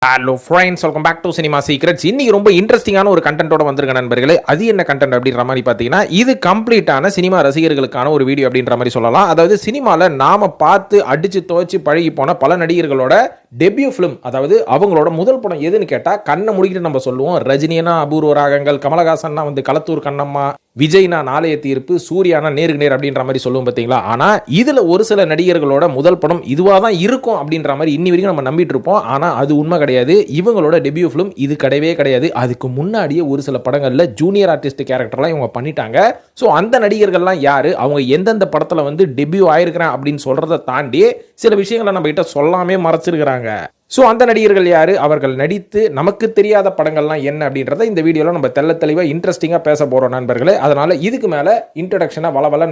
Hello friends, welcome back to cinema secrets. இன்னைக்கு ரொம்ப இன்ட்ரெஸ்டிங்கான ஒரு கண்டென்ட்டோட வந்திருக்க நண்பர்களே. அது என்ன கண்டென்ட் அப்படின்ற மாதிரி பார்த்தீங்கன்னா, இது கம்ப்ளீட்டான சினிமா ரசிகர்களுக்கான ஒரு வீடியோ அப்படின்ற மாதிரி சொல்லலாம். அதாவது சினிமாவில் நாம பார்த்து அடிச்சு துவச்சி பழகி போன பல நடிகர்களோட டெபியூ ஃபிலிம், அதாவது அவங்களோட முதல் படம் எதுன்னு கேட்டால் கண்ணை முடிக்கிட்டு நம்ம சொல்லுவோம். ரஜினினா அபூர்வ ராகங்கள், கமலஹாசன்னா வந்து களத்தூர் கண்ணம்மா, விஜய்னா நாளைய தீர்ப்பு, சூர்யானா நேருக்கு நேர் அப்படின்ற மாதிரி சொல்லுவோம் பார்த்தீங்களா. ஆனால் இதில் ஒரு சில நடிகர்களோட முதல் படம் இதுவாக தான் இருக்கும் அப்படின்ற மாதிரி இன்னி வரைக்கும் நம்ம நம்பிட்டு இருப்போம். ஆனால் அது உண்மை கிடையாது. இவங்களோட டெபியூ ஃபிலிம் இது கிடையவே கிடையாது. அதுக்கு முன்னாடியே ஒரு சில படங்களில் ஜூனியர் ஆர்டிஸ்ட் கேரக்டர்லாம் இவங்க பண்ணிட்டாங்க. ஸோ அந்த நடிகர்கள்லாம் யார், அவங்க எந்தெந்த படத்தில் வந்து டெபியூ ஆயிருக்கிறேன் அப்படின்னு சொல்கிறத தாண்டி சில விஷயங்களை நம்ம கிட்ட சொல்லாமே மறைச்சிருக்கிறாங்க. ஸோ அந்த நடிகர்கள் யாரு, அவர்கள் நடித்து நமக்கு தெரியாத படங்கள்லாம் என்ன அப்படின்றத இந்த வீடியோவில் நம்ம தெள்ள தெளிவாக இன்ட்ரெஸ்டிங்காக பேச போகிறோம் நண்பர்களே. அதனால இதுக்கு மேலே இன்ட்ரடக்ஷனை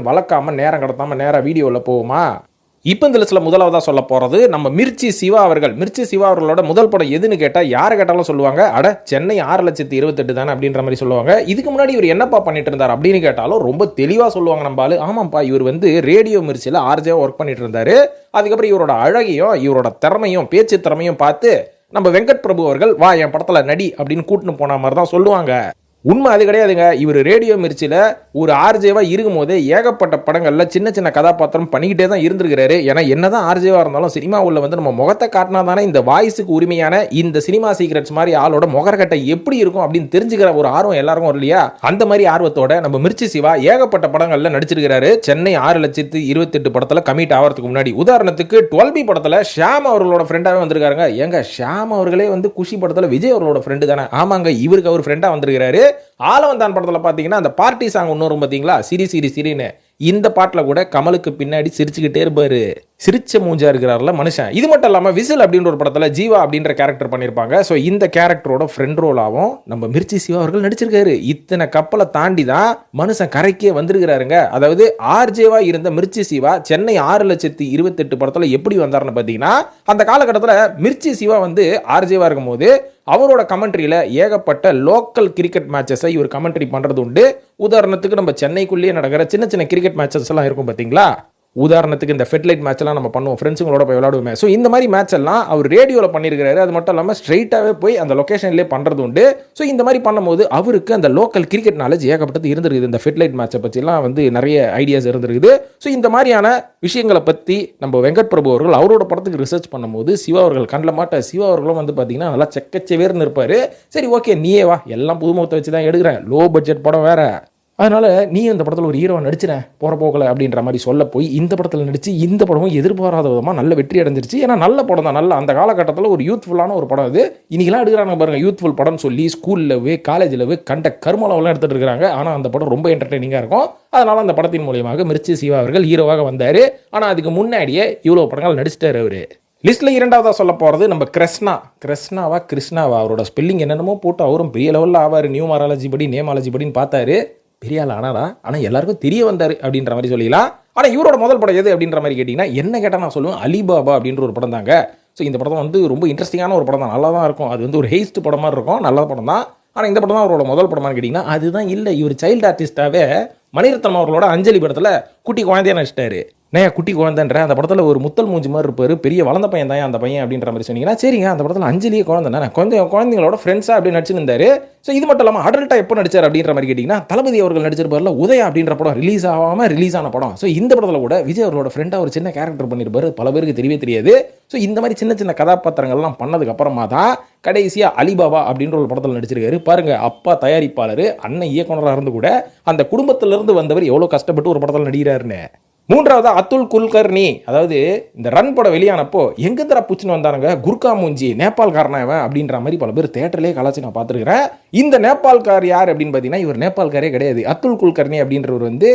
வளர்க்காம நேரம் கடத்தாமல் நேராக வீடியோவில் போவோமா. இப்போ இந்த லிஸ்ட்டில் முதலாவதாக சொல்ல போகிறது நம்ம மிர்ச்சி சிவா அவர்கள். மிர்ச்சி சிவா அவர்களோட முதல் படம் எதுன்னு கேட்டால் யாரை கேட்டாலும் சொல்லுவாங்க, அட சென்னை 6,28,000 தானே அப்படின்ற மாதிரி சொல்லுவாங்க. இதுக்கு முன்னாடி இவர் என்னப்பா பண்ணிட்டு இருந்தார் அப்படின்னு கேட்டாலும் ரொம்ப தெளிவாக சொல்லுவாங்க நம்பாலு. ஆமாப்பா, இவர் வந்து ரேடியோ மிர்ச்சியில் ஆர்ஜேவாக ஒர்க் பண்ணிட்டு இருந்தார். அதுக்கப்புறம் இவரோட அழகையும் இவரோட திறமையும் பேச்சு திறமையும் பார்த்து நம்ம வெங்கட் பிரபு அவர்கள் வா என் படத்தில் நடி அப்படின்னு கூட்டின்னு போன மாதிரி தான் சொல்லுவாங்க. உண்மை அது கிடையாதுங்க. இவர் ரேடியோ மிர்ச்சியில் ஒரு ஆர்ஜேவா இருக்கும் போதே ஏகப்பட்ட படங்கள்ல சின்ன சின்ன கதாபாத்திரம் பண்ணிக்கிட்டே தான் இருந்திருக்கிறாரு. ஏன்னா என்னதான் ஆர்ஜேவா இருந்தாலும் சினிமா உள்ள வந்து நம்ம முகத்தை காட்டினா தானே இந்த வாய்ஸுக்கு உரிமையான இந்த சினிமா சீக்ரெட்ஸ் மாதிரி ஆளோட முகரக்கட்டை எப்படி இருக்கும் அப்படின்னு தெரிஞ்சுக்கிற ஒரு ஆர்வம் எல்லாருக்கும் வரும் இல்லையா. அந்த மாதிரி ஆர்வத்தோட நம்ம மிர்ச்சி சிவா ஏகப்பட்ட படங்கள்ல நடிச்சிருக்கிறாரு. சென்னை 6,28,000 படத்துல கமிட் ஆகிறதுக்கு முன்னாடி உதாரணத்துக்கு 12B படத்துல ஷாம் அவர்களோட ஃப்ரெண்டாவே வந்திருக்காருங்க. ஏங்க ஷாம் அவர்களே வந்து குஷி படத்துல விஜய் அவர்களோட ஃப்ரெண்டு தானே. ஆமாங்க, இவருக்கு அவர் ஃப்ரெண்டா வந்திருக்கிறாரு. ஆலவந்தான் படத்தில் பார்த்தீங்கன்னா அந்த பார்ட்டி சாங் ஒன்று வரும் பார்த்தீங்களா, சிரின்னு இந்த பாட்டில் கூட கமலுக்கு பின்னாடி சிரிச்சுக்கிட்டே இருப்பாரு. சிரிச்ச மூஞ்சா இருக்கிறார்ல மனுஷன். இது மட்டும் இல்லாமல் விசில் அப்படின்ற ஒரு படத்தில் ஜீவா அப்படின்ற கேரக்டர் பண்ணியிருப்பாங்க. ஸோ இந்த கேரக்டரோட ஃப்ரெண்ட் ரோலாகவும் நம்ம மிர்ச்சி சிவா அவர்கள் நடிச்சிருக்காரு. இத்தனை கப்பலை தாண்டி தான் மனுஷன் கரைக்கே வந்திருக்கிறாருங்க. அதாவது ஆர்ஜேவா இருந்த மிர்ச்சி சிவா சென்னை 6,28,000 படத்தில் எப்படி வந்தாருன்னு பார்த்தீங்கன்னா, அந்த காலகட்டத்தில் மிர்ச்சி சிவா வந்து ஆர்ஜேவா இருக்கும் போது அவரோட கமெண்ட்ரியில் ஏகப்பட்ட லோக்கல் கிரிக்கெட் மேட்சஸை இவர் கமெண்ட்ரி பண்ணுறது உண்டு. உதாரணத்துக்கு நம்ம சென்னைக்குள்ளேயே நடக்கிற சின்ன சின்ன கிரிக்கெட் மேட்சஸ் எல்லாம் இருக்கும் பார்த்தீங்களா. உதாரணத்துக்கு இந்த ஃபெட்லைட் மேட்ச் எல்லாம் நம்ம பண்ணுவோம், ஃப்ரெண்ட்ஸுங்களோட போய் விளையாடுவோமே. ஸோ இந்த மாதிரி மேட்ச் எல்லாம் அவர் ரேடியோவில் பண்ணியிருக்கிறாரு. அது மட்டும் இல்லாமல் ஸ்ட்ரெயிட்டாகவே போய் அந்த லொக்கேஷன்லேயே பண்ணுறது உண்டு. ஸோ இந்த மாதிரி பண்ணும்போது அவருக்கு அந்த லோக்கல் கிரிக்கெட் நாலேஜ் ஏகப்பட்டது இருந்திருக்குது. இந்த ஃபெட்லைட் மேட்சை பற்றிலாம் வந்து நிறைய ஐடியாஸ் இருந்திருக்குது. ஸோ இந்த மாதிரியான விஷயங்களை பற்றி நம்ம வெங்கட் பிரபு அவர்கள் அவரோட படத்துக்கு ரிசர்ச் பண்ணும்போது சிவா அவர்கள் கண்ணில் மாட்ட. சிவா அவர்களும் வந்து பார்த்தீங்கன்னா நல்லா செக்கச்சவேர்னு இருப்பார். சரி ஓகே, நீயே வா, எல்லாம் புதுமுகத்தை வச்சு தான் எடுக்கிறேன், லோ பட்ஜெட் படம் வேற, அதனால நீ இந்த படத்தில் ஒரு ஹீரோ நடிச்சிடேன் போகிற போகல அப்படின்ற மாதிரி சொல்ல போய் இந்த படத்தில் நடிச்சு இந்த படமும் எதிர்பாராத விதமாக நல்ல வெற்றி அடைஞ்சிருச்சு. ஏன்னா நல்ல படம் தான். நல்ல அந்த காலகட்டத்தில் ஒரு யூத்ஃபுல்லான ஒரு படம் இது. இன்னைக்கெல்லாம் எடுக்கிறாங்க பாருங்க யூத்ஃபுல் படம்னு சொல்லி ஸ்கூல்லவே காலேஜில் கண்ட கருமளவெல்லாம் எடுத்துகிட்டு இருக்கிறாங்க. ஆனால் அந்த படம் ரொம்ப என்டர்டெய்னிங்காக இருக்கும். அதனால அந்த படத்தின் மூலியமாக மிர்ச்சி சிவா அவர்கள் ஹீரோவாக வந்தார். ஆனால் அதுக்கு முன்னாடியே இவ்வளோ படங்கள் நடிச்சிட்டார் அவர். லிஸ்ட்டில் இரண்டாவதாக சொல்ல போகிறது நம்ம கிருஷ்ணாவா அவரோட ஸ்பெல்லிங் என்னென்னமோ போட்டு அவரும் பெரிய லெவலில் ஆவார். நியூமராலஜி படி நேமாலஜி படின்னு பார்த்தாரு. பெரிய ஆள் ஆனாரா, ஆனால் எல்லாருக்கும் தெரிய வந்தார் அப்படின்ற மாதிரி சொல்லிடலாம். ஆனால் இவரோட முதல் படம் எது அப்படின்ற மாதிரி கேட்டிங்கன்னா, என்ன கேட்டால் நான் சொல்லுவேன் அலிபாபா அப்படின்ற ஒரு படம் தாங்க. ஸோ இந்த படம் வந்து ரொம்ப இன்ட்ரெஸ்டிங்கான ஒரு படம் தான், நல்லா தான் இருக்கும். அது வந்து ஒரு ஹெய்ஸ்ட் படம் மாதிரி இருக்கும், நல்ல படம் தான். ஆனால் இந்த படம் தான் அவரோட முதல் படமானு கேட்டிங்கன்னா அதுதான் இல்லை. இவர் சைல்டு ஆர்டிஸ்டாகவே மணிரத்னம் அவர்களோட அஞ்சலி படத்தில் குட்டி குழந்தையாக நடிச்சிட்டாரு. குட்டி குழந்தைன்ற அந்த படத்தில் ஒரு முத்தல் மூஞ்சி மாதிரி இருப்பார், பெரிய வளர்ந்த பையன் தான் அந்த பையன் அப்படின்ற மாதிரி சொன்னீங்கன்னா சரிங்க. அந்த படத்தில் அஞ்சலியே குழந்தை குழந்தைங்களோட ஃப்ரெண்ட்ஸாக அப்படி நடிச்சுருந்தாரு. ஸோ இது மட்டும் இல்லாமல் அடல்ட்டாக எப்போ நடிச்சார் அப்படின்ற மாதிரி கேட்டிங்கன்னா, தளபதி அவர்கள் நடிச்சிருப்பார்ல உதயா அப்படின்ற படம் ரிலீஸ் ஆன படம். ஸோ இந்த படத்தில் கூட விஜய் அவர்களோட ஃப்ரெண்டாக ஒரு சின்ன கேரக்டர் பண்ணியிருப்பார். பல பேருக்கு தெரியவே தெரியாது. ஸோ இந்த மாதிரி சின்ன சின்ன கதாபாத்திரங்கள்லாம் பண்ணதுக்கு அப்புறமா தான் கடைசியாக அலிபாபா அப்படின்ற ஒரு படத்தில் நடிச்சிருக்காரு. பாருங்க, அப்பா தயாரிப்பாளர், அண்ணன் இயக்குனராக இருந்து கூட அந்த குடும்பத்திலிருந்து வந்தவர் எவ்வளோ கஷ்டப்பட்டு ஒரு படத்தில் நடிகிறாருன்னு. மூன்றாவது அதுல் குல்கர்னி. அதாவது இந்த ரன் படம் வெளியானப்போ எங்க தர பூச்சின்னு வந்தாருங்க, குர்கா மூஞ்சி நேபாள்காரனவன் அப்படின்ற மாதிரி பல பேர் தேட்டர்லேயே கலாச்சி நான் பார்த்துருக்கிறேன். இந்த நேபாள்கார் யார் அப்படின்னு பார்த்தீங்கன்னா, இவர் நேபாள்காரே கிடையாது. அதுல் குல்கர்னி அப்படின்றவர் வந்து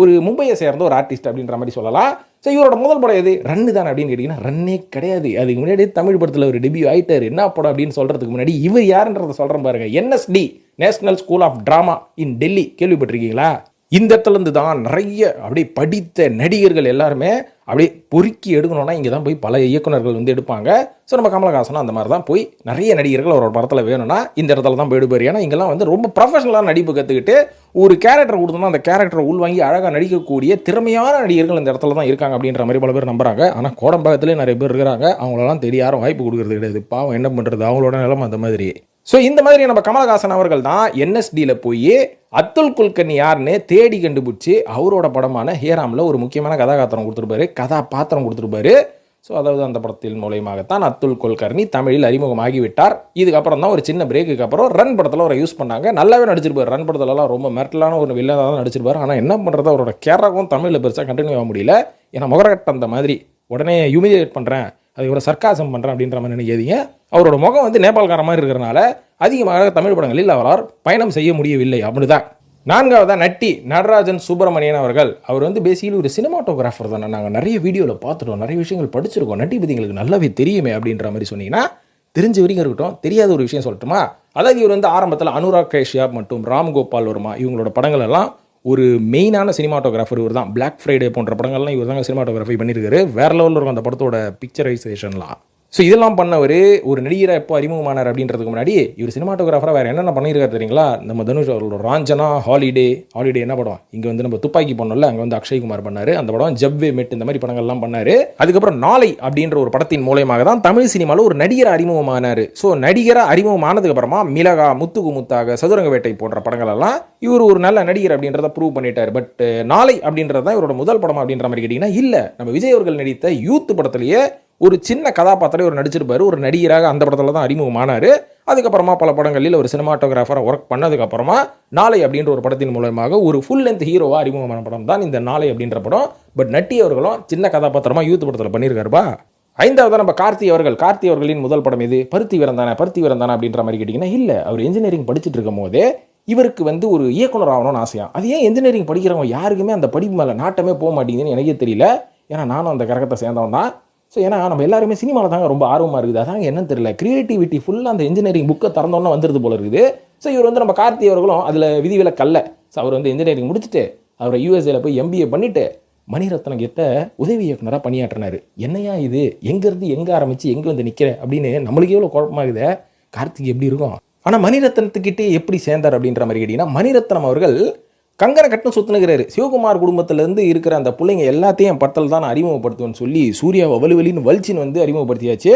ஒரு மும்பையை சேர்ந்த ஒரு ஆர்டிஸ்ட் அப்படின்ற மாதிரி சொல்லலாம். ஸோ இவரோட முதல் படம் எது, ரன்னு தான் அப்படின்னு கேட்டிங்கன்னா ரன்னே கிடையாது. அதுக்கு முன்னாடி தமிழ் படத்தில் ஒரு டெபியூ ஆயிட்டார். என்ன படம் அப்படின்னு சொல்கிறதுக்கு முன்னாடி இவர் யாருன்றதை சொல்கிறேன் பாருங்க. NSD national school of drama in Delhi கேள்விப்பட்டிருக்கீங்களா? இந்த இடத்துல இருந்து தான் நிறைய அப்படியே படித்த நடிகர்கள் எல்லாருமே அப்படியே பொறுக்கி எடுக்கணும்னா இங்கே தான் போய் பல இயக்குநர்கள் வந்து எடுப்பாங்க. ஸோ நம்ம கமலஹாசனும் அந்த மாதிரி தான் போய் நிறைய நடிகர்கள் அவரோட படத்தில் வேணும்னா இந்த இடத்துல தான் போய் எடுப்பார். ஏன்னா இங்கெல்லாம் வந்து ரொம்ப ப்ரொஃபஷனலாக நடிப்பு கற்றுக்கிட்டு ஒரு கேரக்டர் கொடுத்தோம்னா அந்த கேரக்டரை உள்வாங்கி அழகாக நடிக்கக்கூடிய திறமையான நடிகர்கள் இந்த இடத்துல தான் இருக்காங்க அப்படின்ற மாதிரி பல பேர் நம்புறாங்க. ஆனால் கோடம்பாக்கத்துலேயே நிறைய பேர் இருக்கிறாங்க. அவங்களெல்லாம் தெரிய யாரும் வாய்ப்பு கொடுக்குறது கிடையாது. பாவம் என்ன பண்ணுறது, அவங்களோட நிலைமை அந்த மாதிரி. ஸோ இந்த மாதிரி நம்ம கமலஹாசன் அவர்கள் தான் என்எஸ்டியில் போய் அத்துல் குல்கர்னி யாருன்னு தேடி கண்டுபிடிச்சி அவரோட படமான ஹேராமில் ஒரு முக்கியமான கதாபாத்திரம் கொடுத்துருப்பாரு. ஸோ அதாவது அந்த படத்தின் மூலயமாகத்தான் அத்துல் குல்கர்னி தமிழில் அறிமுகமாகிவிட்டார். இதுக்கப்புறம் தான் ஒரு சின்ன பிரேக்குக்கு அப்புறம் ரன் படத்தில் அவரை யூஸ் பண்ணாங்க. நல்லாவே நடிச்சிருப்பார். ரன் படத்துலலாம் ரொம்ப மெர்டலான ஒரு வில்லனாக தான் நடிச்சிருப்பார். ஆனால் என்ன பண்ணுறது, அவரோட கேரக்டரும் தமிழில் பெருசாக கண்டினியூ ஆக முடியல. ஏன்னா முகரக்கட்ட அந்த மாதிரி உடனே ஹியூமிலியேட் பண்ணுறேன், அதுக்கப்புறம் சர்க்காசம் பண்ணுறேன் அப்படின்ற மாதிரி நினைக்காதீங்க. அவரோட முகம் வந்து நேபாளக்கார மாதிரி இருக்கிறனால அதிகமாக தமிழ் படங்களில் அவரால் பயணம் செய்ய முடியவில்லை. அப்படிதான். நான்காவதாக நட்டி நடராஜன் சுப்பிரமணியன் அவர்கள். அவர் வந்து பேசிக்கலி ஒரு சினிமாட்டோகிராஃபர் தானே. நாங்கள் நிறைய வீடியோவில் பார்த்துட்டோம், நிறைய விஷயங்கள் படிச்சிருக்கோம், நட்டி பற்றி எங்களுக்கு நல்லாவே தெரியுமே அப்படின்ற மாதிரி சொன்னீங்கன்னா தெரிஞ்ச வரைக்கும் இருக்கட்டும். தெரியாத ஒரு விஷயம் சொல்லட்டுமா? அதாவது இவர் வந்து ஆரம்பத்தில் அனுராக் கஷ்யப் மற்றும் ராம்கோபால் வர்மா இவங்களோட படங்கள் எல்லாம் ஒரு மெயினான சினிமாட்டோகிராஃபர் இவர் தான். பிளாக் ஃப்ரைடே போன்ற படங்கள்லாம் இவர் தாங்க சினிமாட்டோகிராஃபி பண்ணியிருக்காரு. வேற லெவலில் இருக்கும் அந்த படத்தோட பிக்சரைசேஷன்லாம். ஸோ இதெல்லாம் பண்ணவர் ஒரு நடிகராக எப்போ அறிமுகமானார் அப்படின்றதுக்கு முன்னாடி இவர் சினிமாட்டோகிராஃபராக வேறு என்னென்ன பண்ணியிருக்காரு தெரியுங்களா? நம்ம தனுஷ் அவர்களோட ராஞ்சனா, ஹாலிடே என்ன படம், இங்கே வந்து நம்ம துப்பாக்கி பண்ணல, அங்கே வந்து அக்ஷய்குமார் பண்ணார். அந்த படம் ஜவ்வே மெட், இந்த மாதிரி படங்கள்லாம் பண்ணார். அதுக்கப்புறம் நாளை அப்படின்ற ஒரு படத்தின் மூலயமாக தான் தமிழ் சினிமாவில் ஒரு நடிகர் அறிமுகமானார். ஸோ நடிகராக அறிமுகமானதுக்கு அப்புறமா மிளகா, முத்துக்கு முத்தாக, சதுரங்க வேட்டை போன்ற படங்கள் எல்லாம் இவர் ஒரு நல்ல நடிகர் அப்படின்றத ப்ரூவ் பண்ணிட்டார். பட் நாளை அப்படின்றது தான் இவரோட முதல் படம் அப்படின்ற மாதிரி கேட்டிங்கன்னா இல்லை. நம்ம விஜய் அவர்கள் நடித்த யூத் படத்திலேயே ஒரு சின்ன கதாபாத்திரம் ஒரு நடிச்சிருப்பாரு. ஒரு நடிகராக அந்த படத்தில் தான் அறிமுகமானார். அதுக்கப்புறமா பல படங்களில் ஒரு சினிமாட்டோகிராஃபராக ஒர்க் பண்ணதுக்கப்புறமா நாளை அப்படின்ற ஒரு படத்தின் மூலமாக ஒரு ஃபுல் லென்த் ஹீரோவாக அறிமுகமான படம் தான் இந்த நாளை அப்படின்ற படம். பட் நட்டி அவர்களும் சின்ன கதாபாத்திரமாக யூத் படத்தில் பண்ணியிருக்காருப்பா. ஐந்தாவது நம்ம கார்த்தி அவர்களின் முதல் படம் இது பருத்தி வீரந்தானே அப்படின்ற மாதிரி கேட்டிங்கன்னா இல்லை. அவர் இன்ஜினியரிங் படிச்சுட்டு இருக்கும் போதே இவருக்கு வந்து ஒரு இயக்குனர் ஆகணும்னு ஆசையா. அது ஏன் இன்ஜினியரிங் படிக்கிறவங்க யாருக்குமே அந்த படிப்பு மேலே நாட்டமே போக மாட்டேங்குதுன்னு எனக்கே தெரியல. ஏன்னா நானும் அந்த கரகத்தை சேர்ந்தவன் தான். ஸோ ஏன்னா நம்ம எல்லாருமே சினிமாவில் தாங்க ரொம்ப ஆர்வமாக இருக்குது. அதாங்க என்னன்னு தெரியல, கிரியேட்டிவிட்டி ஃபுல்லாக அந்த இன்ஜினியரிங் புக்கை திறந்தோன்னா வந்துடுது போல இருக்குது. ஸோ இவர் வந்து நம்ம கார்த்தி அவர்களும் அதில் விதிவிலக்கல்ல. ஸோ அவர் வந்து இன்ஜினியரிங் முடிச்சுட்டு அவரை யூஎஸ்ஏல போய் MBA பண்ணிவிட்டு மணிரத்னம் கிட்ட உதவி இயக்குனராக பணியாற்றினார். என்னையா இது, எங்கேருந்து எங்கே ஆரம்பித்து எங்கே வந்து நிற்கிற அப்படின்னு நம்மளுக்கு எவ்வளோ குழப்பமாகுது. கார்த்திக் எப்படி இருக்கும்? ஆனால் மணிரத்னத்துக்கிட்டே எப்படி சேர்ந்தார் அப்படின்ற மாதிரி கேட்டிங்கன்னா, மணிரத்னம் அவர்கள் கங்கனை கட்டும் சுற்றுனுக்கிறாரு. சிவகுமார் குடும்பத்திலேருந்து இருக்கிற அந்த பிள்ளைங்க எல்லாத்தையும் படத்தில் தான் அறிமுகப்படுத்துவேன்னு சொல்லி சூர்யாவை வலுவலின்னு வலிச்சின்னு வந்து அறிமுகப்படுத்தியாச்சு.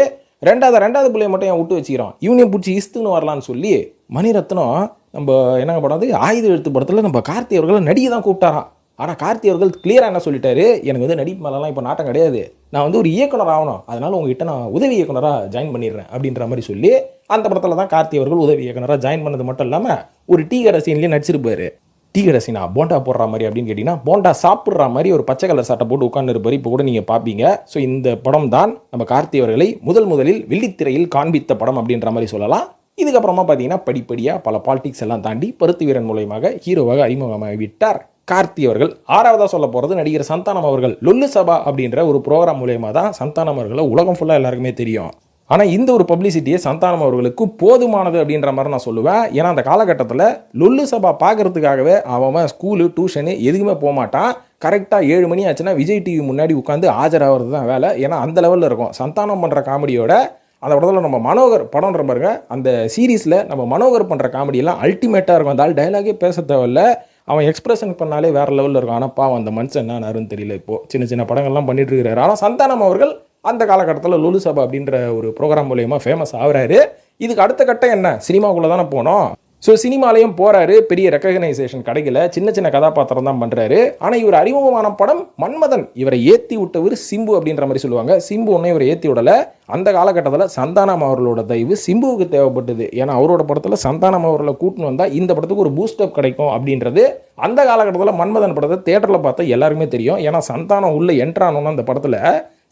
ரெண்டாவது பிள்ளைய மட்டும் ஏன் விட்டு வச்சுக்கிறோம், இவனையும் பிடிச்சி இஸ்துன்னு வரலான்னு சொல்லி மணிரத்னம் நம்ம என்னங்க படம் அது ஆயுத எழுத்து படத்தில் நம்ம கார்த்தி அவர்களை நடிகை தான் கூப்பிட்டாராம். ஆனால் கார்த்தி அவர்கள் கிளியராக என்ன சொல்லிட்டாரு, எனக்கு வந்து நடிப்பு மேலெலாம் இப்போ நாட்டம் கிடையாது, நான் வந்து ஒரு இயக்குனர் ஆகணும், அதனால் உங்ககிட்ட நான் உதவி இயக்குனராக ஜாயின் பண்ணிடுறேன் அப்படின்ற மாதிரி சொல்லி அந்த படத்தில் தான் கார்த்தி அவர்கள் உதவி இயக்குனராக ஜாயின் பண்ணது மட்டும் இல்லாமல் ஒரு டீ கடை சீன்லேயே நடிச்சிருப்பாரு. டீ கடை சீனா போண்டா போடுற மாதிரி அப்படின்னு கேட்டிங்கன்னா போண்டா சாப்பிட்ற மாதிரி ஒரு பச்சை கலர் சட்டை போட்டு உட்கார்ந்து இருப்பார். இப்போ கூட நீங்கள் பார்ப்பீங்க. ஸோ இந்த படம் தான் நம்ம கார்த்தி அவர்களை முதலில் வெள்ளித்திரையில் காண்பித்த படம் அப்படின்ற மாதிரி சொல்லலாம். இதுக்கப்புறமா பார்த்தீங்கன்னா படிப்படியாக பல பாலிடிக்ஸ் எல்லாம் தாண்டி பருத்தி வீரன் மூலயமாக ஹீரோவாக அறிமுகமாகி விட்டார் கார்த்தி அவர்கள். ஆறாவதாக சொல்ல போகிறது நடிகர் சந்தானம் அவர்கள். லொல்லு சபா அப்படின்ற ஒரு ப்ரோக்ராம் மூலயமா தான் சந்தானம் அவர்களை உலகம் ஃபுல்லாக எல்லாருக்குமே தெரியும். ஆனால் இந்த ஒரு பப்ளிசிட்டியை சந்தானம் அவர்களுக்கு போதுமானது அப்படின்ற மாதிரி நான் சொல்லுவேன். ஏன்னா அந்த காலகட்டத்தில் லொல்லு சபா பார்க்கறதுக்காகவே அவன் ஸ்கூலு டியூஷனு எதுக்குமே போக மாட்டான். கரெக்டாக 7 மணி ஆச்சுன்னா விஜய் டிவி முன்னாடி உட்காந்து ஆஜராகிறது தான் வேலை. ஏன்னா அந்த லெவலில் இருக்கும் சந்தானம் பண்ணுற காமெடியோட. அந்த படத்தில் நம்ம மனோகர் படம்ன்ற பாருங்க, அந்த சீரீஸில் நம்ம மனோகர் பண்ணுற காமெடியெல்லாம் அல்டிமேட்டாக இருக்கும். அந்த ஆள் டைலாகே பேச தேவையில்ல, அவன் எக்ஸ்பிரஷன் பண்ணாலே வேறு லெவலில் இருக்கும். ஆனால் பாவம் அந்த மனுஷன் என்னன்னு தெரியல, இப்போது சின்ன படங்கள்லாம் பண்ணிட்டு இருக்கிறாரு. ஆனால் சந்தானம் அவர்கள் அந்த காலகட்டத்தில் லொல்லு சபா அப்படின்ற ஒரு ப்ரோக்ராம் மூலயமா ஃபேமஸ் ஆகிறாரு. இதுக்கு அடுத்த கட்டம் என்ன, சினிமாவுக்குள்ளே தானே போனோம். ஸோ சினிமாலையும் போகிறாரு, பெரிய ரெக்கக்னைசேஷன் கிடைக்கல, சின்ன கதாபாத்திரம் தான் பண்ணுறாரு. ஆனால் இவர் அறிமுகமான படம் மன்மதன். இவரை ஏற்றி விட்டவர் சிம்பு அப்படின்ற மாதிரி சொல்லுவாங்க. சிம்பு ஒன்றும் இவரை ஏற்றி விடலை. அந்த காலகட்டத்தில் சந்தானம் அவர்களோட தயவு சிம்புவுக்கு தேவைப்பட்டது. ஏன்னா அவரோட படத்தில் சந்தானம் அவர்களை கூட்டின்னு வந்தால் இந்த படத்துக்கு ஒரு பூஸ்டப் கிடைக்கும் அப்படின்றது அந்த காலகட்டத்தில் மன்மதன் படத்தை தேட்டரில் பார்த்தா எல்லாருமே தெரியும். ஏன்னா சந்தானம் உள்ளே என்ட்ரானோன்னு அந்த படத்தில்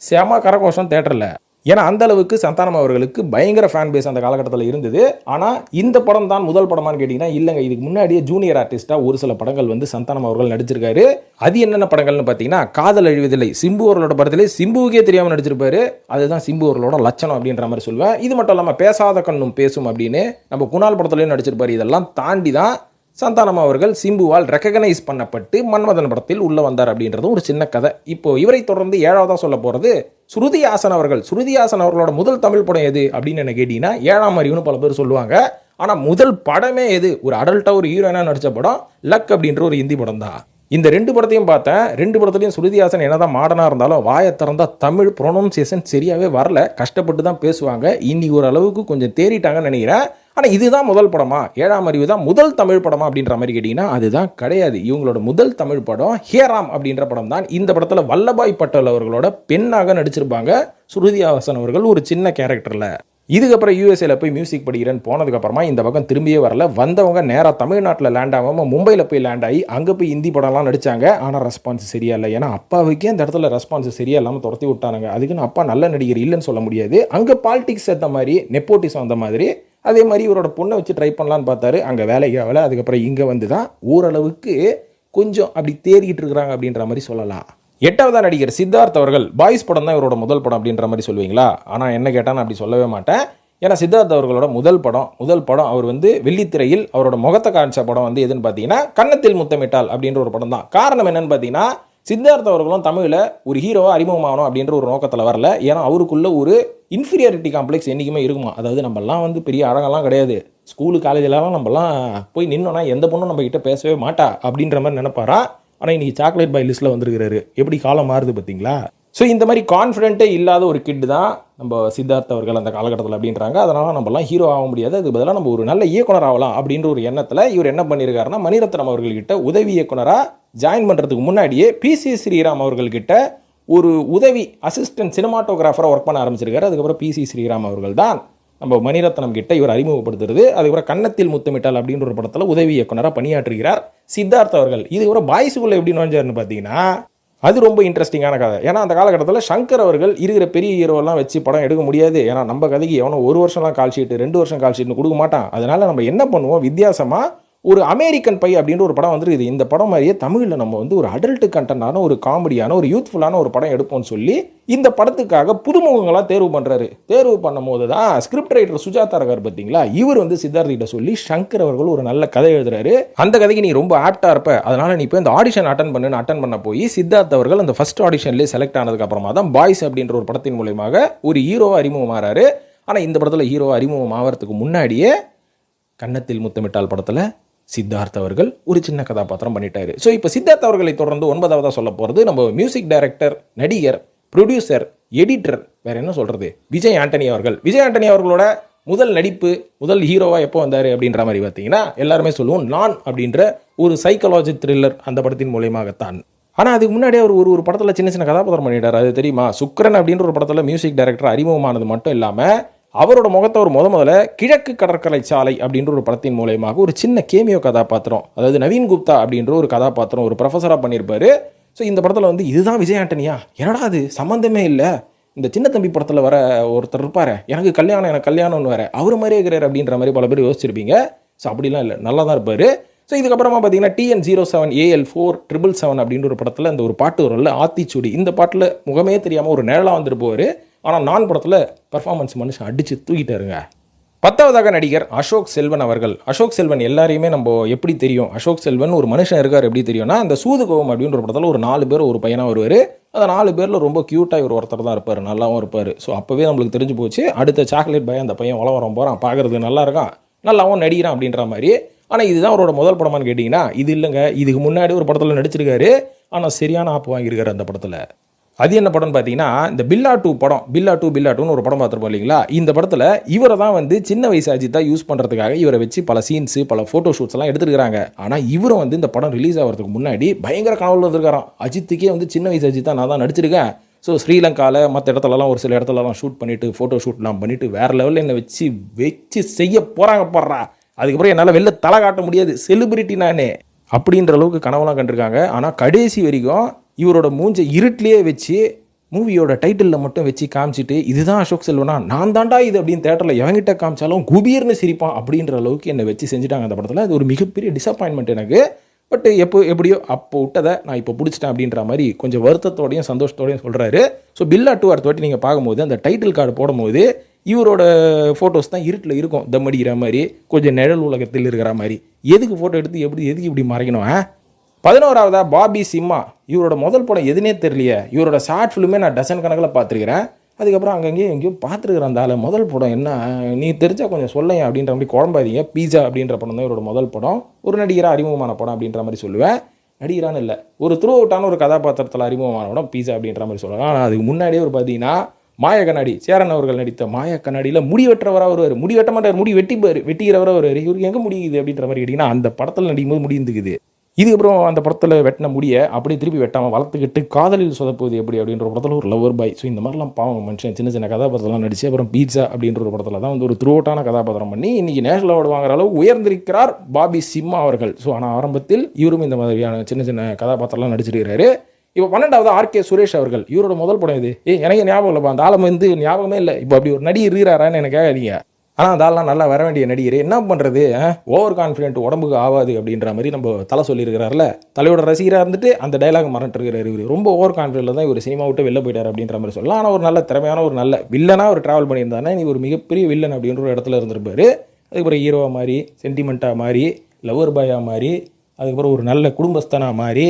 செம கரகோஷம் தேட்டரில். ஏன்னா அந்த அளவுக்கு சந்தானம் அவர்களுக்கு பயங்கர ஃபேன் பேஸ் அந்த காலகட்டத்தில் இருந்தது. ஆனால் இந்த படம் தான் முதல் படமானு கேட்டிங்கன்னா இல்லைங்க. இதுக்கு முன்னாடியே ஜூனியர் ஆர்டிஸ்டாக ஒரு சில படங்கள் வந்து சந்தானம் அவர்கள் நடிச்சிருக்காரு. அது என்னென்ன படங்கள்னு பார்த்தீங்கன்னா காதல் அழிவதில்லை சிம்பு அவர்களோட படத்திலே சிம்புவுக்கே தெரியாமல் நடிச்சிருப்பாரு. அதுதான் சிம்பு அவர்களோட லட்சணம் அப்படின்ற மாதிரி சொல்லுவேன். இது மட்டும் இல்லாமல் பேசாத கண்ணும் பேசும் அப்படின்னு நம்ம குணால் படத்துலேயும் நடிச்சிருப்பாரு. இதெல்லாம் தாண்டி தான் சந்தானம் அவர்கள் சிம்புவால் ரெகக்னைஸ் பண்ணப்பட்டு மன்மதன் படத்தில் உள்ள வந்தார் அப்படின்றது ஒரு சின்ன கதை. இப்போ இவரை தொடர்ந்து 7வதா சொல்ல போறது ஸ்ருதி ஹாசன் அவர்கள். ஸ்ருதி ஹாசன் அவர்களோட முதல் தமிழ் படம் எது அப்படின்னு என்ன கேட்டீங்கன்னா 7ஆம் அறிவுன்னு பல பேர் சொல்லுவாங்க. ஆனா முதல் படமே எது, ஒரு அடல்ட்டா ஒரு ஹீரோயினா நடிச்ச படம் லக் அப்படின்ற ஒரு ஹிந்தி படம் தான். இந்த 2 படத்தையும் பார்த்தேன். 2 படத்துலையும் ஸ்ருதி ஹாசன் என்னதான் மாடர்னா இருந்தாலும் வாயை திறந்தா தமிழ் ப்ரொனவுன்சியேஷன் சரியாவே வரல, கஷ்டப்பட்டு தான் பேசுவாங்க. இன்னைக்கு ஒரு அளவுக்கு கொஞ்சம் தேறிட்டாங்கன்னு நினைக்கிறேன். ஆனால் இதுதான் முதல் படமா, 7ஆம் அறிவு தான் முதல் தமிழ் படமா அப்படின்ற மாதிரி கேட்டிங்கன்னா அதுதான் கிடையாது. இவங்களோட முதல் தமிழ் படம் ஹேராம் அப்படின்ற படம் தான். இந்த படத்தில் வல்லபாய் பட்டேல் அவர்களோட பெண்ணாக நடிச்சிருப்பாங்க ஸ்ருதி ஹாசன் அவர்கள் ஒரு சின்ன கேரக்டரில். இதுக்கப்புறம் யூஎஸ்ஏல போய் மியூசிக் படிக்கிறேன்னு போனதுக்கப்புறமா இந்த பக்கம் திரும்பியே வரல. வந்தவங்க நேராக தமிழ்நாட்டில் லேண்ட் ஆகாமல் மும்பையில் போய் லேண்ட் ஆகி அங்கே போய் ஹிந்தி படம்லாம் நடித்தாங்க. ஆனால் ரெஸ்பான்ஸ் சரியா இல்லை. ஏன்னா அப்பாவுக்கே அந்த இடத்துல ரெஸ்பான்ஸ் சரியா இல்லாமல் துரத்தி விட்டானுங்க. அதுக்குன்னு அப்பா நல்ல நடிகர் இல்லைன்னு சொல்ல முடியாது. அங்கே பாலிடிக்ஸ் ஏற்ற மாதிரி நெப்போட்டிசம் அந்த மாதிரி அதே மாதிரி இவரோட பொண்ணை வச்சு ட்ரை பண்ணலான்னு பார்த்தாரு. அங்கே வேலைக்கு ஆகலை. அதுக்கப்புறம் இங்கே வந்து தான் ஓரளவுக்கு கொஞ்சம் அப்படி தேறிக்கிட்டு இருக்கிறாங்க அப்படின்ற மாதிரி சொல்லலாம். 8வதா நடிகர் சித்தார்த் அவர்கள். பாய்ஸ் படம் தான் இவரோட முதல் படம் அப்படின்ற மாதிரி சொல்லுவீங்களா? ஆனால் என்ன கேட்டால் நான் அப்படி சொல்லவே மாட்டேன். ஏன்னா சித்தார்த் அவர்களோட முதல் படம் அவர் வந்து வெள்ளித்திரையில் அவரோட முகத்தை காமிச்ச படம் வந்து எதுன்னு பார்த்தீங்கன்னா கன்னத்தில் முத்தமிட்டால் அப்படின்ற ஒரு படம் தான். காரணம் என்னன்னு பார்த்தீங்கன்னா சித்தார்த் அவர்களும் தமிழில் ஒரு ஹீரோவாக அறிமுகமாகணும் அப்படின்ற ஒரு நோக்கத்தில் வரல. ஏன்னா அவருக்குள்ள ஒரு இன்ஃபீரியாரிட்டி காம்ப்ளெக்ஸ் என்றைக்குமே இருக்குமா. அதாவது நம்மலாம் வந்து பெரிய அழகெல்லாம் கிடையாது, ஸ்கூலு காலேஜிலலாம் நம்மலாம் போய் நின்னோன்னா எந்த பொண்ணும் நம்ம கிட்ட பேசவே மாட்டா அப்படின்ற மாதிரி நினைப்பாரா. ஆனால் இன்னைக்கு சாக்லேட் பாய் லிஸ்ட்டில் வந்துருக்கிறாரு. எப்படி காலம் மாறுது பார்த்தீங்களா? ஸோ இந்த மாதிரி கான்ஃபிடென்ட்டே இல்லாத ஒரு கிட் தான் நம்ம சித்தார்த் அவர்கள் அந்த காலகட்டத்தில் அப்படின்றாங்க. அதனால் நம்மலாம் ஹீரோ ஆக முடியாது, அதுக்கு பதிலாக நம்ம ஒரு நல்ல இயக்குனர் ஆகலாம் அப்படின்ற ஒரு எண்ணத்தில் இவர் என்ன பண்ணியிருக்காருன்னா மணிரத்னம் அவர்கள்கிட்ட உதவி இயக்குனராக ஜாயின் பண்ணுறதுக்கு முன்னாடியே பிசி ஸ்ரீராம் அவர்கள்கிட்ட ஒரு உதவி அசிஸ்டன்ட் சினிமாட்டோகிராஃபராக ஒர்க் பண்ண ஆரம்பிச்சிருக்காரு. அதுக்கப்புறம் பிசி ஸ்ரீராம் அவர்கள் தான் நம்ம மணிரத்னம் கிட்ட இவர் அறிமுகப்படுத்துறது. அதுக்கப்புறம் கன்னத்தில் முத்தமிட்டால் அப்படின்ற ஒரு படத்தில் உதவி இயக்குனராக பணியாற்றுகிறார் சித்தார்த் அவர்கள். இதுக்கப்புறம் பாய்ஸுக்குள்ள எப்படி நுழைஞ்சாருன்னு பார்த்தீங்கன்னா அது ரொம்ப இன்ட்ரெஸ்டிங்கான கதை. ஏன்னா அந்த காலகட்டத்தில் சங்கர் அவர்கள் இருக்கிற பெரிய ஹீரோவெல்லாம் வச்சு படம் எடுக்க முடியாது. ஏன்னா நம்ம கதைக்கு எவனோ 1 வருஷம்லாம் கால் ஷீட்டு 2 வருஷம் கால் ஷீட்னு கொடுக்க மாட்டான். அதனால நம்ம என்ன பண்ணுவோம், வித்தியாசமாக ஒரு அமெரிக்கன் பை அப்படின்ற ஒரு படம் வந்துருக்குது. இந்த படம் மாதிரியே தமிழில் நம்ம வந்து ஒரு அடல்ட் கண்டென்ட்டான ஒரு காமெடியான ஒரு யூத்ஃபுல்லான ஒரு படம் எடுப்போம்னு சொல்லி இந்த படத்துக்காக புதுமுகங்களாக தேர்வு பண்ணுறாரு. தேர்வு பண்ணும் போது தான் ஸ்கிரிப்ட் ரைட்டர் சுஜாதா இருக்கார் பார்த்தீங்களா, இவர் வந்து சித்தார்த் கிட்ட சொல்லி சங்கர் அவர்கள் ஒரு நல்ல கதை எழுதுறாரு. அந்த கதைக்கு நீ ரொம்ப ஆப்டா இருப்ப, அதனால நீ போய் இந்த ஆடிஷன் அட்டன் பண்ண போய் சித்தார்த் அவர்கள் அந்த ஃபர்ஸ்ட் ஆடிஷன்லேயே செலக்ட் ஆனதுக்கு அப்புறமா தான் பாய்ஸ் அப்படின்ற ஒரு படத்தின் மூலமாக ஒரு ஹீரோவா அறிமுகமாறாரு. ஆனால் இந்த படத்தில் ஹீரோவா அறிமுகம் ஆகிறதுக்கு முன்னாடியே கன்னத்தில் முத்தமிட்டால் படத்தில் சித்தார்த் அவர்கள் ஒரு சின்ன கதாபாத்திரம் பண்ணிட்டாரு. ஸோ இப்போ சித்தார்த் அவர்களை தொடர்ந்து 9வதா சொல்ல போகிறது நம்ம மியூசிக் டைரக்டர், நடிகர், ப்ரொடியூசர், எடிட்டர், வேற என்ன சொல்றது, விஜய் ஆண்டனி அவர்கள். விஜய் ஆண்டனி அவர்களோட முதல் நடிப்பு, முதல் ஹீரோவா எப்போ வந்தார் அப்படின்ற மாதிரி பார்த்தீங்கன்னா எல்லாருமே சொல்லுவோம் நான் அப்படின்ற ஒரு சைக்காலஜி த்ரில்லர் அந்த படத்தின் மூலயமாகத்தான். ஆனால் அதுக்கு முன்னாடி அவர் ஒரு படத்தில் சின்ன சின்ன கதாபாத்திரம் பண்ணிட்டார். அது தெரியுமா? சுக்ரன் அப்படின்ற ஒரு படத்தில் மியூசிக் டைரக்டர் அறிமுகமானது மட்டும் இல்லாமல் அவரோட முகத்தை ஒரு முதல்ல கிழக்கு கடற்கரை சாலை அப்படின்ற ஒரு படத்தின் மூலயமாக ஒரு சின்ன கேமியோ கதாபாத்திரம், அதாவது நவீன் குப்தா அப்படின்ற ஒரு கதாபாத்திரம் ஒரு ப்ரொஃபஸராக பண்ணியிருப்பாரு. ஸோ இந்த படத்தில் வந்து இதுதான் விஜய் ஆண்டனியா, என்னடா அது சம்மந்தமே இல்லை, இந்த சின்ன தம்பி படத்தில் வர ஒருத்தர் இருப்பார், எனக்கு கல்யாணம்னு வேற அவர் மாதிரியே இருக்கிறார் அப்படின்ற மாதிரி பல பேர் யோசிச்சிருப்பீங்க. ஸோ அப்படிலாம் இல்லை, நல்லா தான் இருப்பார். ஸோ இதுக்கப்புறமா பார்த்தீங்கன்னா TN07AL4777 அப்படின்ற ஒரு படத்தில் இந்த ஒரு பாட்டு வரும்ல ஆத்திச்சூடி, இந்த பாட்டில் முகமே தெரியாமல் ஒரு நிழலாக வந்துட்டு போவார். ஆனால் நான் படத்தில் பர்ஃபார்மன்ஸ் மனுஷன் அடித்து தூக்கிட்டாருங்க. 10வதாக நடிகர் அசோக் செல்வன் அவர்கள். அசோக் செல்வன் எல்லாரையுமே நம்ம எப்படி தெரியும், அசோக் செல்வன் ஒரு மனுஷன் இருக்கார் எப்படி தெரியும்னா, அந்த சூதுகோவம் அப்படின்ற ஒரு படத்தில் ஒரு 4 பேர் ஒரு பையனாக வருவார். அந்த 4 பேரில் ரொம்ப க்யூட்டாக இவர் ஒருத்தர் தான் இருப்பார், நல்லாவும் இருப்பார். ஸோ அப்போவே நம்மளுக்கு தெரிஞ்சு போச்சு அடுத்த சாக்லேட் பாய் அந்த பையன் வளவரம் போகிறான், பார்க்குறதுக்கு நல்லா இருக்கான், நல்லாவும் நடிக்கிறான் அப்படின்ற மாதிரி. ஆனால் இதுதான் அவரோட முதல் படமானு கேட்டிங்கன்னா இது இல்லைங்க. இதுக்கு முன்னாடி ஒரு படத்தில் நடிச்சிருக்காரு, ஆனால் சரியான ஆப்பு வாங்கியிருக்காரு அந்த படத்தில். அது என்ன படம்னு பார்த்தீங்கன்னா இந்த பில்லா 2 படம், பில்லாட்டுன்னு ஒரு படம் பார்த்துருப்போம் இல்லைங்களா. இந்த படத்தில் இவரை தான் வந்து சின்ன வயசு அஜித்தா யூஸ் பண்ணுறதுக்காக இவரை வச்சு பல சீன்ஸு பல ஃபோட்டோ ஷூட்ஸ் எல்லாம் எடுத்துருக்காங்க. ஆனால் இவரும் வந்து இந்த படம் ரிலீஸ் ஆகிறதுக்கு முன்னாடி பயங்கர கனவுல இருந்திருக்காராம். அஜித்துக்கே வந்து சின்ன வயசு அஜித்தா நான் தான் நடிச்சிருக்கேன். ஸோ ஸ்ரீலங்காவில் மற்ற இடத்துலலாம் ஒரு சில இடத்துலலாம் ஷூட் பண்ணிவிட்டு ஃபோட்டோ ஷூட்லாம் பண்ணிவிட்டு வேறு லெவலில் என்னை வச்சு செய்ய போகிறாங்க போடுறா, அதுக்கப்புறம் என்னால் வெளில தலை காட்ட முடியாது, செலிபிரிட்டி நானே அப்படின்ற அளவுக்கு கனவுலாம் கண்டிருக்காங்க. ஆனால் கடைசி வரைக்கும் இவரோட மூஞ்சை இருட்டிலேயே வச்சு மூவியோட டைட்டிலில் மட்டும் வச்சு காமிச்சிட்டு இதுதான் அசோக் செல்வனா, நான் தாண்டா இது அப்படின்னு தேட்டரில் எவங்கிட்ட காமிச்சாலும் குபீர்னு சிரிப்பான் அப்படின்ற அளவுக்கு என்னை வச்சு செஞ்சுட்டாங்க அந்த படத்தில். அது ஒரு மிகப்பெரிய டிசப்பாயின்மெண்ட் எனக்கு. பட் எப்படியோ அப்போ விட்டதை நான் இப்போ பிடிச்சிட்டேன் அப்படின்ற மாதிரி கொஞ்சம் வருத்தத்தோடையும் சந்தோஷத்தோடையும் சொல்கிறாரு. ஸோ பில்லா 2 அடுத்த வாட்டி நீங்கள் பார்க்கும்போது அந்த டைட்டில் கார்டு போடும்போது இவரோட ஃபோட்டோஸ் தான் இருட்டில் இருக்கும், தம் அடிக்கிற மாதிரி, கொஞ்சம் நிழல் உலகத்தில் இருக்கிற மாதிரி. எதுக்கு ஃபோட்டோ எடுத்து எதுக்கு இப்படி மறைக்கணும்? 11ஆவதா பாபி சிம்மா. இவரோட முதல் படம் எதுனே தெரியலையே. இவரோட ஷார்ட் ஃபிலிமே நான் டசன் கணக்கில் பார்த்துருக்கிறேன். அதுக்கப்புறம் அங்கங்கேயும் எங்கேயோ பார்த்துருக்குறேன். அந்த முதல் படம் என்ன நீ தெரிஞ்சா கொஞ்சம் சொல்லேன் அப்படின்ற மாதிரி குழம்பாதீங்க. பீஸா அப்படின்ற படம் தான் இவரோட முதல் படம். ஒரு நடிகராக அறிமுகமான படம் அப்படின்ற மாதிரி சொல்லுவேன். நடிகரான்னு இல்லை, ஒரு த்ரூ அவுட்டான ஒரு கதாபாத்திரத்தில் அறிமுகமான படம் பீஸா அப்படின்ற மாதிரி சொல்லலாம். ஆனால் அதுக்கு முன்னாடியே ஒரு பார்த்தீங்கன்னா மாய கண்ணாடி, சேரன் அவர்கள் நடித்த மாய கண்ணாடியில் முடி வெட்டுறவராக வருவார். முடி வெட்ட மாட்டார், முடி வெட்டிக்கிறவராக வருவார். இவருக்கு எங்கே முடியுது அப்படின்ற மாதிரி கேட்டிங்கன்னா அந்த படத்தில் நடிக்கும்போது முடி இருந்துக்குது. இதுக்கப்புறம் அந்த படத்தில் வெட்டின முடிய அப்படியே திருப்பி வெட்டாமல் வளர்த்துக்கிட்டு காதலில் சொதப்புவது எப்படி அப்படின்ற ஒரு படத்தில் ஒரு லவர் பாய். ஸோ இந்த மாதிரிலாம் பாவம் மனுஷன் சின்ன சின்ன கதாபாத்திரம்லாம் நடிச்சு அப்புறம் பீட்சா அப்படின்ற ஒரு படத்தில் தான் வந்து ஒரு த்ரூ அவுட்டான கதாபாத்திரம் பண்ணி இன்றைக்கி நேஷனல் அவார்டு வாங்குற அளவு உயர்ந்திருக்கிறார் பாபி சிம்மா அவர்கள். ஸோ ஆனால் ஆரம்பத்தில் இவரும் இந்த மாதிரியான சின்ன சின்ன கதாபாத்திரம்லாம் நடிச்சிருக்கிறாரு. இப்போ 12ஆவது ஆர்கே சுரேஷ் அவர்கள். இவரோட முதல் படம் இது. எனக்கு ஞாபகம் இல்லைப்பா, அந்த ஆளும் வந்து ஞாபகமே இல்லை. இப்போ அப்படி ஒரு நடிகர் இருக்கிறாரான்னு எனக்கு கேட்காதீங்க. ஆனால் அந்த ஆள்லாம் நல்லா வர வேண்டிய நடிகர். என்ன பண்ணுறது, ஓவர் கான்ஃபிடென்ட் உடம்புக்கு ஆகாது அப்படின்ற மாதிரி நம்ம தலை சொல்லியிருக்கிறார்ல. தலையோட ரசிகராக இருந்துட்டு அந்த டைலாக் மறந்துட்டுருக்கிறார். இவர் ரொம்ப ஓவர் கான்ஃபிடென்ட்டில் தான் இவர் சினிமா விட்டு வெளில போயிட்டார் அப்படின்ற மாதிரி சொல்லலாம். ஆனால் ஒரு நல்ல திறமையான ஒரு நல்ல வில்லனாக ஒரு ட்ராவல் பண்ணியிருந்தானே நீ ஒரு மிகப்பெரிய வில்லன் அப்படின்ற ஒரு இடத்துல இருந்திருப்பார். அதுக்கப்புறம் ஹீரோவாக மாறி, சென்டிமெண்ட்டாக மாறி, லவர் பாயாக மாறி, அதுக்கப்புறம் ஒரு நல்ல குடும்பஸ்தனாக மாறி,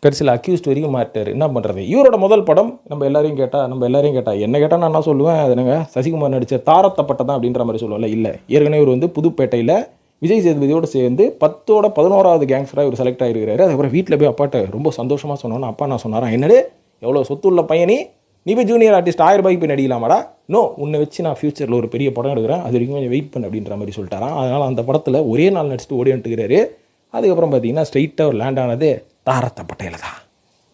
கடைசியில் அக்யூஸ்ட் வரைக்கும் மாட்டார். என்ன பண்ணுறது? இவரோட முதல் படம் நம்ம எல்லாரையும் கேட்டால் என்ன கேட்டால் நான் என்ன சொல்லுவேன், அது என்னங்க சசிகுமார் நடித்த தாரத்தப்பட்டதான் அப்படின்ற மாதிரி சொல்லுவோம்ல. இல்லை, ஏற்கனவே இவர் வந்து புதுப்பேட்டையில் விஜய் சேதுபதியோடு சேர்ந்து 10ஓட 11ஆவது கேங்ஸ்டராக இவர் செலக்ட் ஆகிருக்கிறாரு. அதுக்கப்புறம் வீட்டில் போய் அப்பாட்ட ரொம்ப சந்தோஷமாக சொன்னோன்னா அப்பா நான் சொன்னாரான், என்னடே எவ்வளோ சொத்து உள்ள பையனி, நீ போய் ஜூனியர் ஆர்டிஸ்ட் 1000 ரூபாய்க்கு போய் நடிக்கலாமாடா? நோ, உன்னை வச்சு நான் ஃபியூச்சரில் ஒரு பெரிய படம் எடுக்கிறேன், அது வரைக்கும் கொஞ்சம் வெயிட் பண்ணு அப்படின்ற மாதிரி சொல்லிட்டாரான். அதனால் அந்த படத்தில் ஒரே நாள் நடிச்சுட்டு ஓடி வந்துட்டுக்கிறாரு. அதுக்கப்புறம் பார்த்தீங்கன்னா ஸ்ட்ரைட்டாக ஒரு லேண்ட் ஆனது தாரத்தப்பட்டையில் தான்.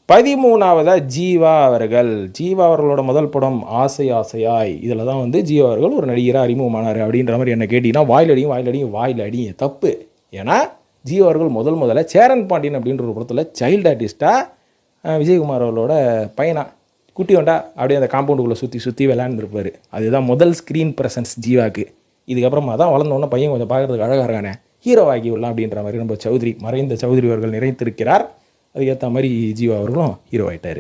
13ஆவதா ஜீவா அவர்கள். ஜீவா அவர்களோட முதல் படம் ஆசை ஆசையாய். இதில் தான் வந்து ஜீவா அவர்கள் ஒரு நடிகராக அறிமுகமானார் அப்படின்ற மாதிரி என்ன கேட்டிங்கன்னா வாயில் அடியும் தப்பு. ஏன்னா ஜீவா அவர்கள் முதல்ல சேரன் பாண்டியன் அப்படின்ற ஒரு படத்தில் சைல்டு ஆர்டிஸ்ட்டாக விஜயகுமார் அவர்களோட பையனா குட்டி வண்டா அப்படியே அந்த காம்பவுண்டுக்குள்ளே சுற்றி விளையாண்டுருப்பார். அதுதான் முதல் ஸ்க்ரீன் ப்ரெசன்ஸ் ஜீவாக்கு. இதுக்கப்புறமா தான் வளர்ந்தோன்னே பையன் கொஞ்சம் பார்க்குறதுக்கு அழகாக இருக்கானே, ஹீரோவாகி விடலாம் அப்படின்ற மாதிரி நம்ம மறைந்த சௌத்ரி அவர்கள் நிறைந்திருக்கிறார். அதுக்கேற்ற மாதிரி ஜீவா அவர்களும் ஹீரோ ஆகிட்டார்.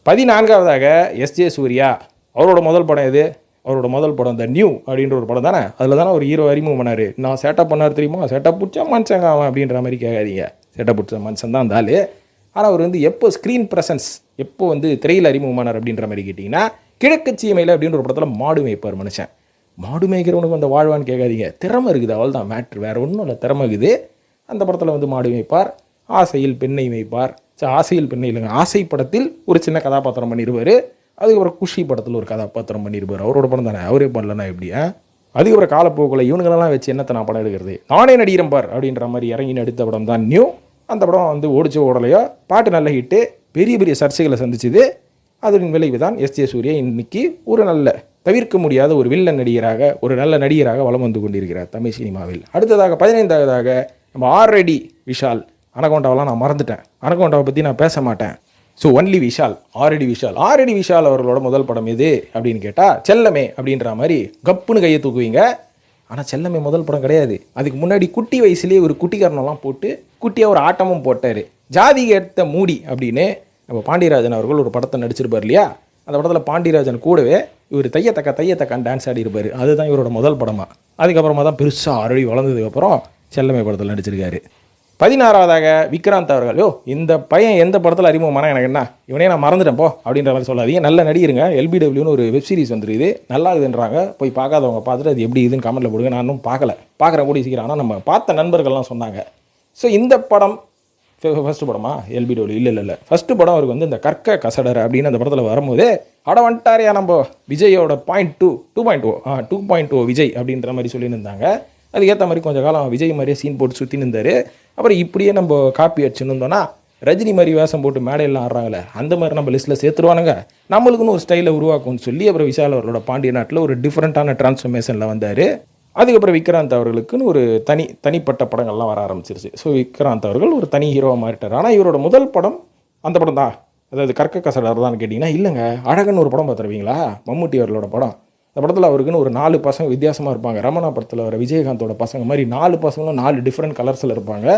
14ஆவதாக எஸ்ஜே சூர்யா. அவரோட முதல் படம் எது? அவரோட முதல் படம் த நியூ அப்படின்ற ஒரு படம் தானே. அதில் தானே ஒரு ஹீரோ அறிமுகம் பண்ணார். நான் சேட்டப் பண்ணார் தெரியுமா, சேட்டப் பிடிச்சா மனுஷங்க அவன் அப்படின்ற மாதிரி கேட்காதீங்க. சேட்டப் பிடிச்ச மனுஷன் தான் அந்த ஆள். ஆனால் அவர் வந்து எப்போ ஸ்க்ரீன் ப்ரெசன்ஸ், எப்போ வந்து திரையில் அறிமுகமானார் அப்படின்ற மாதிரி கேட்டிங்கன்னா கிழக்கு சீமையில் அப்படின்ற ஒரு படத்தில் மாடு மேய்ப்பார் மனுஷன். மாடு மேய்க்கிறவனுக்கு அந்த வாழ்வான்னு கேட்காதீங்க, திறமை இருக்குது, அவள் தான் மேட்ரு, வேறு ஒன்றும் இல்லை, திறமை இருக்குது. அந்த படத்தில் வந்து மாடு மேய்ப்பார். ஆசையில் பெண்ணை வைப்பார். ஆசையில் பெண்ணை இல்லைங்க, ஆசை படத்தில் ஒரு சின்ன கதாபாத்திரம் பண்ணியிருப்பார். அதுக்கப்புறம் குஷி படத்தில் ஒரு கதாபாத்திரம் பண்ணியிருப்பார். அவரோட படம் தானே, அவரே பண்ணலன்னா எப்படி? அதுக்கப்புறம் காலப்போக்கில் இவனுங்களெல்லாம் வச்சு என்னத்தை நான் படம் எடுக்கிறது, நானே நடிக்கிறேன் பார் அப்படின்ற மாதிரி இறங்கி நடித்த படம் தான் நியூ. அந்த படம் வந்து ஓடிச்சோ ஓடலையோ, பாட்டு நல்ல ஹிட்டு, பெரிய சர்ச்சைகளை சந்திச்சுது. அதன் விளைவு தான் எஸ்ஜே சூர்யா இன்னைக்கு ஒரு நல்ல தவிர்க்க முடியாத ஒரு வில்லன் நடிகராக, ஒரு நல்ல நடிகராக வலம் வந்து கொண்டிருக்கிறார் தமிழ் சினிமாவில். அடுத்ததாக 15ஆவதாக நம்ம ஆல்ரெடி விஷால். அனகோண்டாவெலாம் நான் மறந்துட்டேன், அனகோண்டாவை பற்றி நான் பேச மாட்டேன். So only Vishal, already Vishal அவர்களோட முதல் படம் எது அப்படின்னு கேட்டால் செல்லமே அப்படின்ற மாதிரி கப்புன்னு கையை தூக்குவீங்க. ஆனால் செல்லமே முதல் படம் கிடையாது. அதுக்கு முன்னாடி குட்டி வயசுலேயே ஒரு குட்டிக்காரனெல்லாம் போட்டு குட்டியாக ஒரு ஆட்டமும் போட்டார். ஜாதி ஏற்ற மூடி அப்படின்னு நம்ம பாண்டியராஜன் அவர்கள் ஒரு படத்தை நடிச்சிருப்பார் இல்லையா. அந்த படத்தில் பாண்டியராஜன் கூடவே இவர் தையத்தக்கான்னு டான்ஸ் ஆடி இருப்பார். அதுதான் இவரோட முதல் படமாக. அதுக்கப்புறமா தான் பெருசாக ஆல்ரெடி வளர்ந்ததுக்கப்புறம் செல்லமே படத்தில் நடிச்சிருக்காரு. 16ஆவதாக விக்ராந்த் அவர்கள். இந்த பையன் எந்த படத்தில் அறிமுகமான எனக்கு என்ன, இவனே நான் மறந்துட்டேன் போ அப்படின்ற மாதிரி சொல்லாதீங்க. நல்ல நடிகருங்க. LBWன்னு ஒரு வெப் சீரிஸ் வந்துருக்குது, நல்லா இருக்குதுன்றாங்க. போய் பார்க்காதவங்க பார்த்துட்டு அது எப்படி இதுன்னு கமெண்ட்டில் போடுங்க. நான் இன்னும் பார்க்குறேன் கூடிய சீக்கிரம். ஆனால் நம்ம பார்த்த நண்பர்கள்லாம் சொன்னாங்க. ஸோ இந்த படம் ஃபஸ்ட்டு படமா LBW? இல்லை, ஃபஸ்ட்டு படம் அவருக்கு வந்து இந்த கற்க கசடர் அப்படின்னு அந்த படத்தில் வரும்போது வந்துட்டாரையா நம்ம விஜயோட 2.0 விஜய் அப்படின்ற மாதிரி சொல்லியிருந்தாங்க. அதுக்கேற்ற மாதிரி கொஞ்சம் காலம் விஜய் மாதிரியே சீன் போட்டு சுற்றின்னு இருந்தார். அப்புறம் இப்படியே நம்ம காப்பி அடிச்சுன்னு இருந்தோன்னா ரஜினி மாதிரி வேஷம் போட்டு மேடையெல்லாம் ஆடுறாங்களே, அந்த மாதிரி நம்ம லிஸ்ட்டில் சேர்த்துருவானுங்க, நம்மளுக்குன்னு ஒரு ஸ்டைலை உருவாக்கும்னு சொல்லி அப்புறம் விஷால் அவர்களோட பாண்டிய நாட்டில் ஒரு டிஃப்ரெண்ட்டான டிரான்ஸ்ஃபர்மேஷனில் வந்தார். அதுக்கப்புறம் விக்ராந்த் அவர்களுக்குன்னு ஒரு தனிப்பட்ட படங்கள்லாம் வர ஆரம்பிச்சிருச்சு. ஸோ விக்ராந்த் அவர்கள் ஒரு தனி ஹீரோவாக மாறிட்டார். ஆனால் இவரோட முதல் படம் அந்த படம் தான், அதாவது கற்க கசடர் தான் கேட்டிங்கன்னா இல்லைங்க, அழகன்னு ஒரு படம் பார்த்துருவீங்களா, மம்முட்டி அவர்களோட படம். அந்த படத்தில் அவருக்குன்னு ஒரு 4 பசங்க வித்தியாசமாக இருப்பாங்க. ரமணா படத்தில் வர விஜயகாந்தோட பசங்க மாதிரி 4 பசங்களும் 4 டிஃப்ரெண்ட் கலர்ஸில் இருப்பாங்க.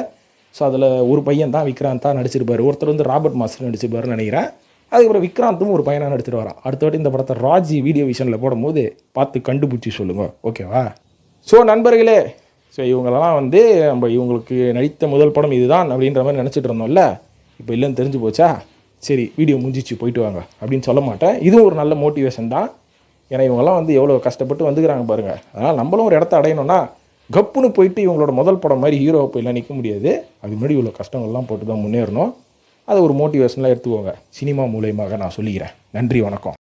ஸோ அதில் ஒரு பையன் தான் விக்ராந்த் தான் நடிச்சிருப்பார். ஒருத்தர் வந்து ராபர்ட் மாஸ்டர் நடிச்சிருப்பாருன்னு நினைக்கிறேன். அதுக்கப்புறம் விக்ராந்தும் ஒரு பையனாக எடுத்துகிட்டு வரான். அடுத்த வாட்டி இந்த படத்தை ராஜி வீடியோ விஷனில் போடும்போது பார்த்து கண்டுபிடிச்சி சொல்லுங்க, ஓகேவா? ஸோ நண்பர்களே, ஸோ இவங்களெல்லாம் வந்து நம்ம இவங்களுக்கு நடித்த முதல் படம் இதுதான் அப்படின்ற மாதிரி நினச்சிட்டு இருந்தோம்ல, இப்போ இல்லைன்னு தெரிஞ்சு போச்சா? சரி, வீடியோ முடிஞ்சிச்சு, போயிட்டு வாங்க அப்படின்னு சொல்ல மாட்டேன். இதுவும் ஒரு நல்ல மோட்டிவேஷன் தான். ஏன்னா இவங்கெல்லாம் வந்து எவ்வளோ கஷ்டப்பட்டு வந்துக்கிறாங்க பாருங்கள். அதனால் நம்மளும் ஒரு இடத்த அடையணும்னா கப்புன்னு போயிட்டு இவங்களோட முதல் படம் மாதிரி ஹீரோவை போயெல்லாம் நிற்க முடியாது. அதுக்கு முன்னாடி இவ்வளோ கஷ்டங்கள்லாம் போட்டு தான் முன்னேறணும். அதை ஒரு மோட்டிவேஷனலாக எடுத்துக்கோங்க. சினிமா மூலயமாக நான் சொல்லிக்கிறேன். நன்றி, வணக்கம்.